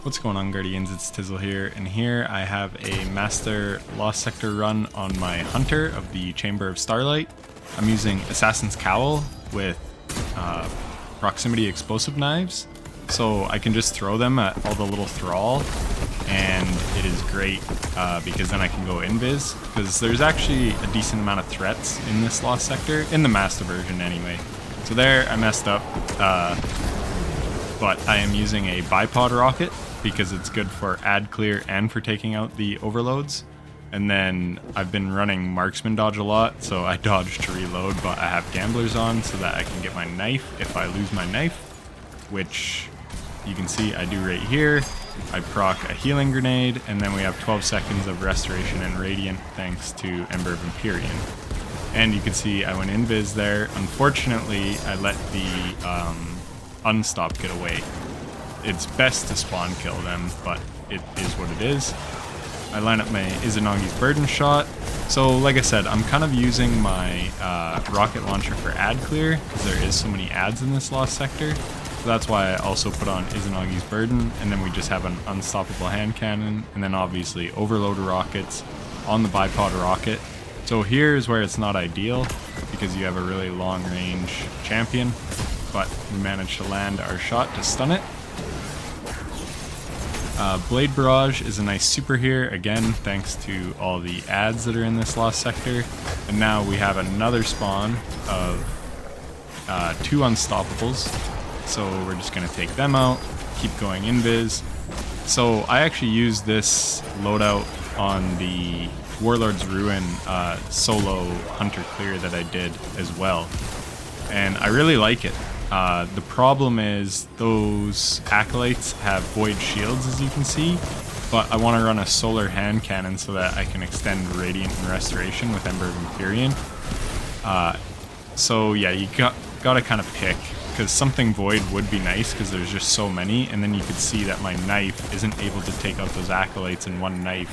What's going on, Guardians? It's Tizzle here, and here I have a Master Lost Sector run on my Hunter of the Chamber of Starlight. I'm using Assassin's Cowl with proximity explosive knives, so I can just throw them at all the little thrall, and it is great because then I can go invis, because there's actually a decent amount of threats in this Lost Sector, in the Master version anyway. So there, I messed up, but I am using a bipod rocket, because it's good for ad clear and for taking out the overloads. And then I've been running marksman dodge a lot, so I dodge to reload, but I have gamblers on so that I can get my knife if I lose my knife, which you can see I do right here. I proc a healing grenade, and then we have 12 seconds of restoration and radiant thanks to Ember of Empyrean. And you can see I went invis there. Unfortunately, I let the unstop get away. It's best to spawn kill them, but it is what it is. I line up my Izanagi's burden shot. So like I said, I'm kind of using my rocket launcher for ad clear, because there is so many ads in this Lost Sector. So that's why I also put on Izanagi's burden, and then we just have an unstoppable hand cannon, and then obviously overload rockets on the bipod rocket. So here is where it's not ideal, because you have a really long range champion, but we managed to land our shot to stun it. Blade Barrage is a nice super here, again thanks to all the ads that are in this Lost Sector. And now we have another spawn of 2 unstoppables, so we're just going to take them out, keep going invis. So I actually used this loadout on the Warlord's Ruin solo hunter clear that I did as well, and I really like it. The problem is those acolytes have void shields, as you can see, but I want to run a solar hand cannon so that I can extend radiant and restoration with Ember of Empyrean. So yeah, you gotta kind of pick, because something void would be nice because there's just so many, and then you could see that my knife isn't able to take out those acolytes in one knife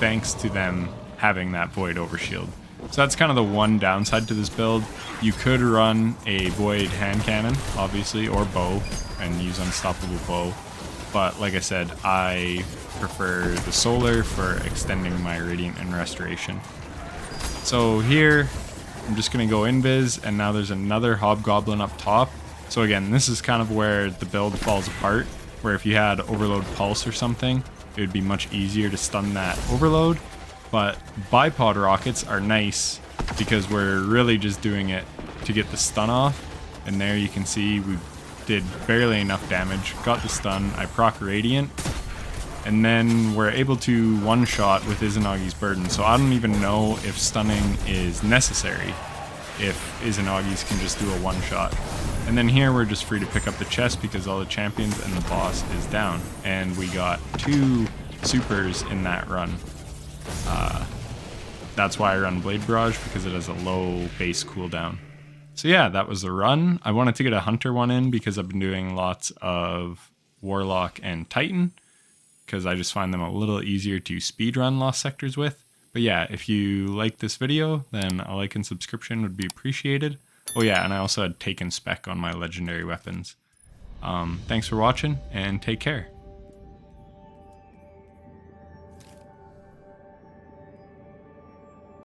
thanks to them having that void overshield. So that's kind of the one downside to this build. You could run a void hand cannon, obviously, or bow, and use unstoppable bow. But like I said, I prefer the solar for extending my radiant and restoration. So here, I'm just going to go invis, and now there's another hobgoblin up top. So again, this is kind of where the build falls apart, where if you had overload pulse or something, it would be much easier to stun that overload. But bipod rockets are nice because we're really just doing it to get the stun off. And there you can see we did barely enough damage, got the stun, I proc radiant, and then we're able to one-shot with Izanagi's burden. So I don't even know if stunning is necessary, if Izanagi's can just do a one-shot. And then here we're just free to pick up the chest because all the champions and the boss is down. And we got 2 supers in that run. That's why I run Blade Barrage, because it has a low base cooldown. So yeah, that was the run. I wanted to get a Hunter one in because I've been doing lots of Warlock and Titan, because I just find them a little easier to speedrun Lost Sectors with. But yeah, if you like this video, then a like and subscription would be appreciated. Oh yeah, and I also had taken spec on my legendary weapons. Thanks for watching, and take care.